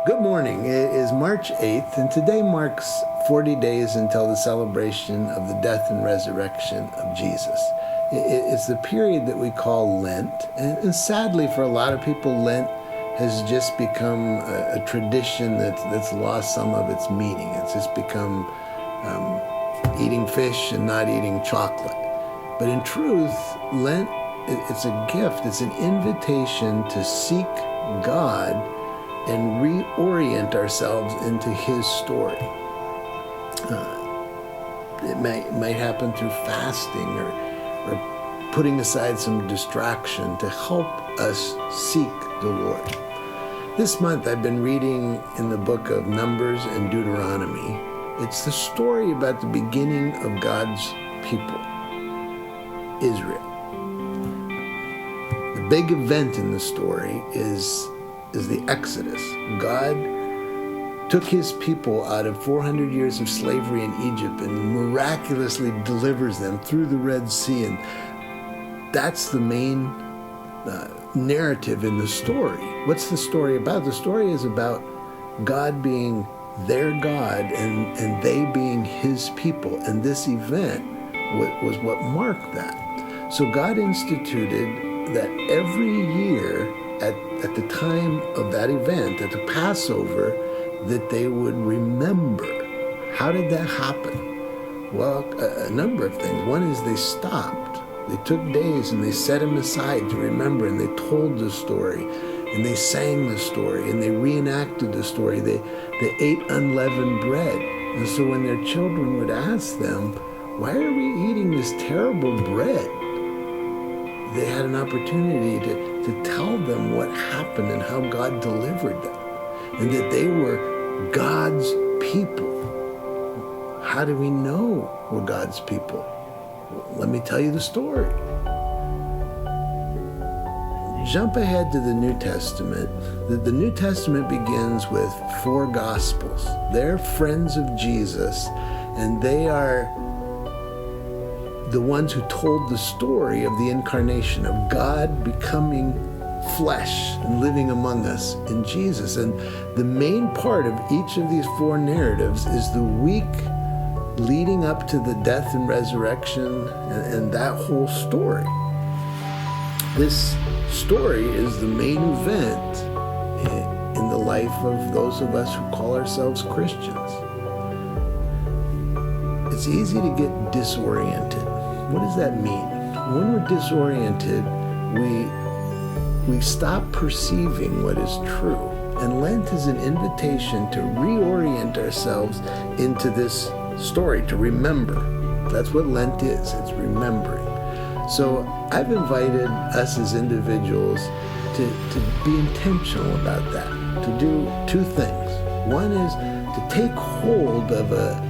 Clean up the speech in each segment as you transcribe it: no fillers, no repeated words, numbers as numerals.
Good morning. It is March 8th, and today marks 40 days until the celebration of the death and resurrection of Jesus. It's the period that we call Lent, and sadly for a lot of people, Lent has just become a tradition that's lost some of its meaning. It's just become eating fish and not eating chocolate. But in truth, Lent, it's a gift. It's an invitation to seek God and reorient ourselves into His story. It might happen through fasting or putting aside some distraction to help us seek the Lord. This month I've been reading in the book of Numbers and Deuteronomy. It's the story about the beginning of God's people, Israel. The big event in the story is the Exodus. God took His people out of 400 years of slavery in Egypt and miraculously delivers them through the Red Sea. And that's the main narrative in the story. What's the story about? The story is about God being their God and they being His people. And this event was what marked that. So God instituted that every year at the time of that event, at the Passover, that they would remember. How did that happen? Well, a number of things. One is they stopped. They took days and they set them aside to remember, and they told the story, and they sang the story, and they reenacted the story. They ate unleavened bread. And so when their children would ask them, why are we eating this terrible bread? They had an opportunity to tell them what happened and how God delivered them, and that they were God's people. How do we know we're God's people? Well, let me tell you the story. Jump ahead to the New Testament. The New Testament begins with 4 Gospels. They're friends of Jesus, and they are the ones who told the story of the incarnation, of God becoming flesh and living among us in Jesus. And the main part of each of these 4 narratives is the week leading up to the death and resurrection and that whole story. This story is the main event in the life of those of us who call ourselves Christians. It's easy to get disoriented. What does that mean? When we're disoriented, we stop perceiving what is true. And Lent is an invitation to reorient ourselves into this story, to remember. That's what Lent is. It's remembering. So I've invited us as individuals to be intentional about that, to do 2 things. One is to take hold of a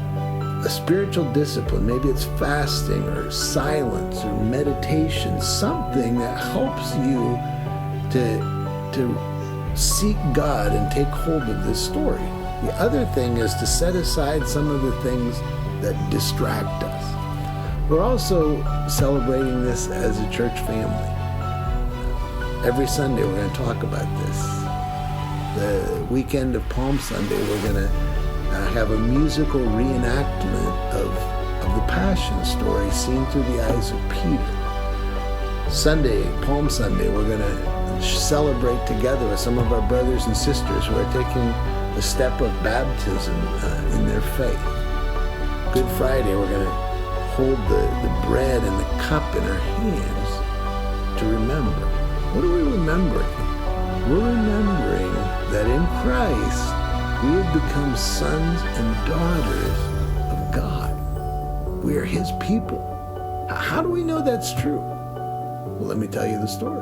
spiritual discipline. Maybe it's fasting or silence or meditation, something that helps you to seek God and take hold of this story. The other thing is to set aside some of the things that distract us. We're also celebrating this as a church family. Every Sunday we're going to talk about this. The weekend of Palm Sunday we're going to have a musical reenactment of the Passion story seen through the eyes of Peter. Sunday, Palm Sunday, we're going to celebrate together with some of our brothers and sisters who are taking the step of baptism in their faith. Good Friday, we're going to hold the bread and the cup in our hands to remember. What are we remembering? We're remembering that in Christ, we have become sons and daughters of God. We are His people. How do we know that's true? Well, let me tell you the story.